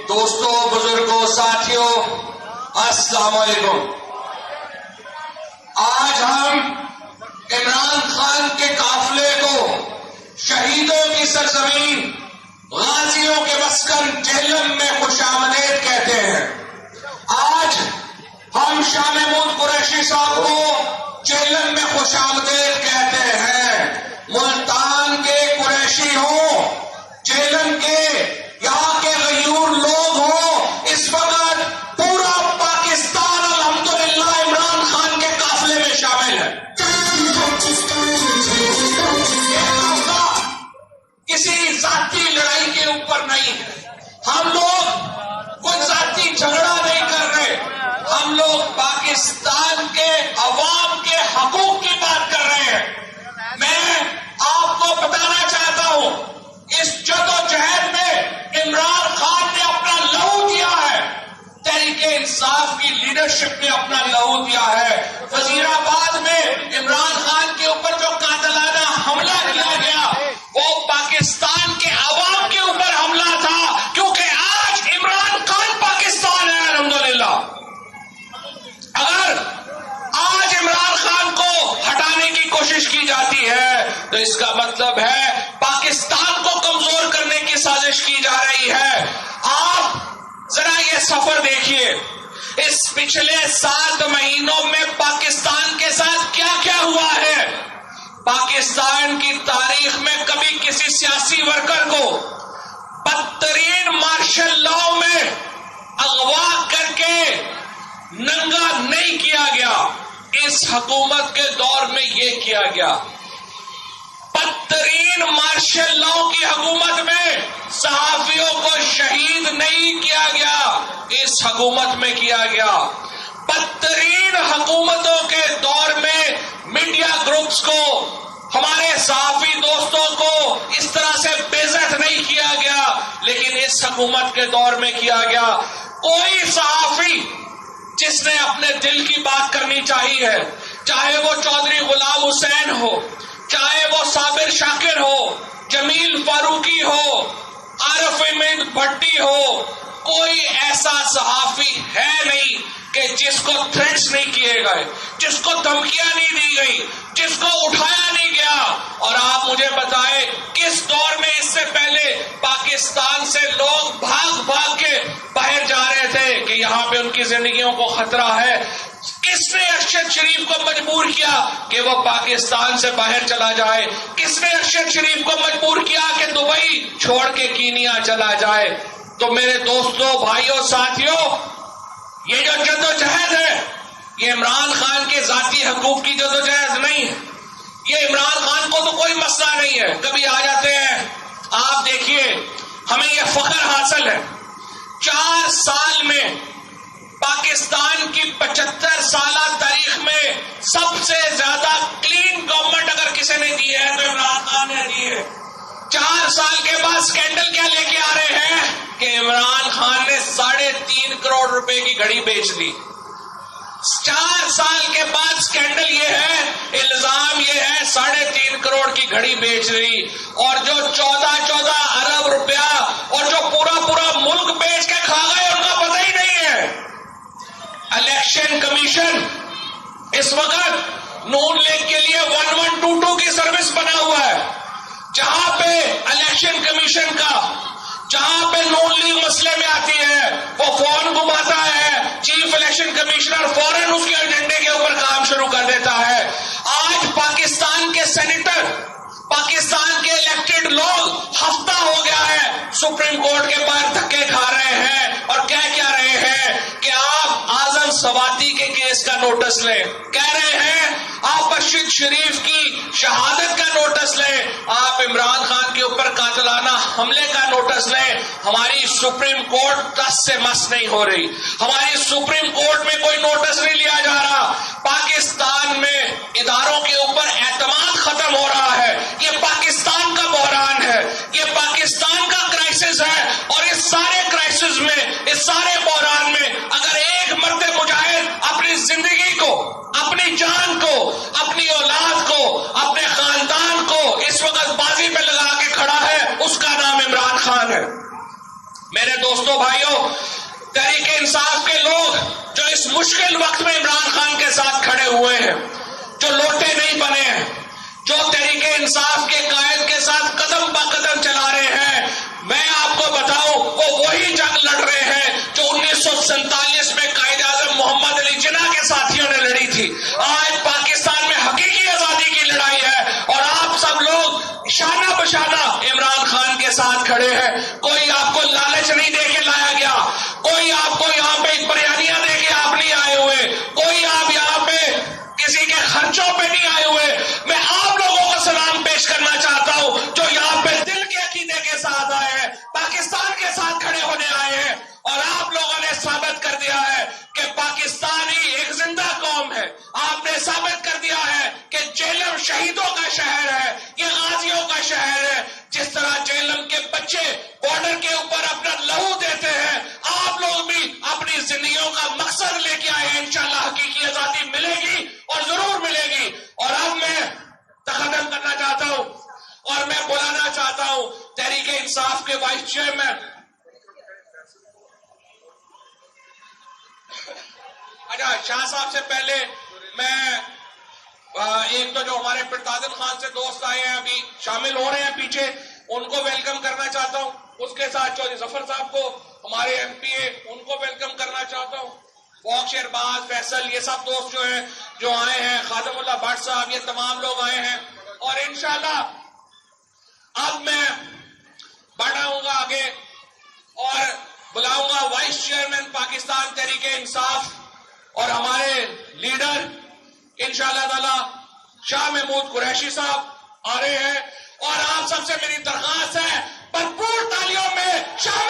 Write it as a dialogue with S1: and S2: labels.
S1: دوستوں، بزرگوں، ساتھیوں، السلام علیکم۔ آج ہم عمران خان کے قافلے کو شہیدوں کی سرزمین، غازیوں کے مسکن جہلم میں خوش آمدید کہتے ہیں۔ آج ہم شاہ محمود قریشی صاحب کو جہلم میں خوش آمدید کہتے ہیں۔ ملتان کے قریشی ہوں، جہلم کے یہاں کے غیور لوگ ہوں، اس وقت پورا پاکستان الحمدللہ عمران خان کے قافلے میں شامل ہے۔ کسی ذاتی لڑائی کے اوپر نہیں ہے، ہم لوگ کوئی ذاتی جھگڑا نہیں کر رہے، ہم لوگ پاکستان کے عوام کے حقوق کی بات کر رہے ہیں۔ میں آپ کو بتانا چاہتا ہوں، اس جدوجہد میں عمران خان نے اپنا لہو دیا ہے، تحریک انصاف کی لیڈرشپ نے اپنا لہو دیا ہے۔ وزیر آباد میں عمران خان کے اوپر جو قاتلانہ حملہ کیا گیا وہ پاکستان کے عوام کے اوپر حملہ تھا، کیونکہ آج عمران خان پاکستان ہے الحمدللہ۔ اگر آج عمران خان کو ہٹانے کی کوشش کی جاتی ہے تو اس کا مطلب ہے پاکستان کو کمزور کرنے کی سازش کی جا رہی ہے۔ آپ ذرا یہ سفر دیکھیے، اس پچھلے 7 مہینوں میں پاکستان کے ساتھ کیا کیا ہوا ہے۔ پاکستان کی تاریخ میں کبھی کسی سیاسی ورکر کو بدترین مارشل لاء میں اغوا کر کے ننگا نہیں کیا گیا، اس حکومت کے دور میں یہ کیا گیا۔ بدترین مارشل لاء کی حکومت میں صحافیوں کو شہید نہیں کیا گیا، اس حکومت میں کیا گیا۔ بدترین حکومتوں کے دور میں میڈیا گروپس کو، ہمارے صحافی دوستوں کو اس طرح سے بے عزت نہیں کیا گیا، لیکن اس حکومت کے دور میں کیا گیا۔ کوئی صحافی جس نے اپنے دل کی بات کرنی چاہیے ہے، چاہے وہ چودھری غلام حسین ہو، چاہے وہ صابر شاکر ہو، جمیل فاروقی ہو، عارف احمد بھٹی ہو، کوئی ایسا صحافی ہے نہیں کہ جس کو تھریٹس نہیں کیے گئے، جس کو دھمکیاں نہیں دی گئی، جس کو اٹھایا نہیں گیا۔ اور آپ مجھے بتائیں کس دور میں اس سے پہلے پاکستان سے لوگ بھاگ بھاگ کے باہر جا رہے تھے کہ یہاں پہ ان کی زندگیوں کو خطرہ ہے؟ کس نے ارشد شریف کو مجبور کیا کہ وہ پاکستان سے باہر چلا جائے؟ کس نے ارشد شریف کو مجبور کیا کہ دبئی چھوڑ کے کینیا چلا جائے؟ تو میرے دوستوں، بھائیوں، ساتھیوں، یہ جو جدوجہد ہے یہ عمران خان کے ذاتی حقوق کی جدوجہد نہیں ہے۔ یہ عمران خان کو تو کوئی مسئلہ نہیں ہے، کبھی آ جاتے ہیں۔ آپ دیکھیے، ہمیں یہ فخر حاصل ہے، 4 سال میں پاکستان کی 75 سالہ تاریخ میں سب سے زیادہ کلین گورنمنٹ اگر کسی نے دی ہے تو عمران خان نے دی ہے۔ 4 سال کے بعد سکینڈل کیا لے کے آ رہے ہیں کہ عمران خان نے 3.5 کروڑ روپے کی گھڑی بیچ دی۔ 4 سال کے بعد سکینڈل یہ ہے، الزام یہ ہے 3.5 کروڑ کی گھڑی بیچ رہی، اور جو 14 ارب روپیہ اور جو پورا ملک بیچ کے کھا گئے ان کا پتہ ہی نہیں ہے۔ الیکشن کمیشن اس وقت نون لیگ کے لیے 1122 کی سروس بنا ہوا ہے، جہاں پہ الیکشن کمیشن کا، جہاں پہ نون لیگ مسئلے میں آتی ہے وہ فون گھماتا ہے، چیف الیکشن کمشنر فوراً اس کے ایجنڈے کے اوپر کام شروع کر دیتا ہے۔ آج پاکستان کے سینیٹر، پاکستان کے الیکٹڈ لوگ ہفتہ ہو گیا ہے سپریم کورٹ کے باہر دھکے کھا رہے ہیں اور کہہ کیا رہے ہیں کہ آپ اعظم سواتی کے کیس کا نوٹس لیں، کہہ رہے ہیں آپ بشیر شریف کی شہادت کا نوٹس لیں، آپ عمران خان کے اوپر قاتلانہ حملے کا نوٹس لیں۔ ہماری سپریم کورٹ دس سے مس نہیں ہو رہی، ہماری سپریم کورٹ میں کوئی نوٹس نہیں لیا جا رہا۔ پاکستان میں اداروں کے اوپر اعتماد ختم ہو رہا ہے۔ یہ پاکستان کا بحران ہے، یہ پاکستان کا کرائسس ہے، اور اس سارے کرائسس میں، اس سارے بحران میں اگر ایک مرد مجاہد اپنی زندگی کو، اپنی جان کو، اپنی اولاد کو، اپنے خاندان کو اس وقت بازی پہ لگا کے کھڑا ہے، اس کا نام عمران خان ہے۔ میرے دوستوں بھائیوں، تحریک انصاف کے لوگ جو اس مشکل وقت میں عمران خان کے ساتھ کھڑے ہوئے ہیں، جو لوٹے نہیں بنے ہیں، جو تحریک انصاف کے قائد کے ساتھ قدم بہ قدم چلا رہے ہیں، میں آپ کو بتاؤں وہ وہی جنگ لڑ رہے ہیں جو 1947 میں قائد اعظم محمد علی جناح کے ساتھیوں نے لڑی تھی۔ آج پاکستان میں حقیقی آزادی کی لڑائی ہے اور آپ سب لوگ شانہ بشانہ عمران خان کے ساتھ کھڑے ہیں۔ کوئی آپ کو لالچ نہیں دے کے لایا گیا، کوئی آپ کو یہاں پہ بریانیاں دے کے آپ نہیں آئے ہوئے، کوئی آپ یہاں پہ کسی کے خرچوں پہ نہیں آئے ہوئے۔ میں آپ لوگوں کو سلام پیش کرنا چاہتا ہوں جو یہاں پہ دل کے عقیدے کے ساتھ آئے ہیں، پاکستان کے ساتھ کھڑے ہونے آئے ہیں، اور آپ لوگوں نے ثابت کر دیا ہے کہ پاکستان ہی ایک زندہ قوم ہے۔ آپ نے ثابت کر دیا ہے کہ جہلم شہیدوں کا شہر ہے، یہ غازیوں کا شہر ہے۔ جس طرح جہلم کے بچے بارڈر کے اوپر اپنا لہو دیتے ہیں، آپ لوگ بھی اپنی زندگیوں کا مقصد لے کے آئے ہیں۔ انشاءاللہ حقیقی آزادی ملے گی اور ضرور ملے گی۔ اور اب میں ختم کرنا چاہتا ہوں اور میں بلانا چاہتا ہوں تحریک انصاف کے وائس چیئرمین، اچھا شاہ صاحب سے پہلے میں ایک تو جو ہمارے پرتادل خان سے دوست آئے ہیں ابھی شامل ہو رہے ہیں پیچھے، ان کو ویلکم کرنا چاہتا ہوں۔ اس کے ساتھ چودھری ظفر صاحب کو، ہمارے ایم پی اے، ان کو ویلکم کرنا چاہتا ہوں۔ فوق شہرباز، فیصل، یہ سب دوست جو ہیں جو آئے ہیں، خادم اللہ بٹ صاحب، یہ تمام لوگ آئے ہیں۔ اور انشاءاللہ اب میں بڑھاؤں گا آگے اور بلاؤں گا وائس چیئرمین پاکستان تحریک انصاف اور ہمارے لیڈر انشاءاللہ تعالی شاہ محمود قریشی صاحب آ رہے ہیں، اور آپ سب سے میری درخواست ہے بھرپور تالیوں میں شاہ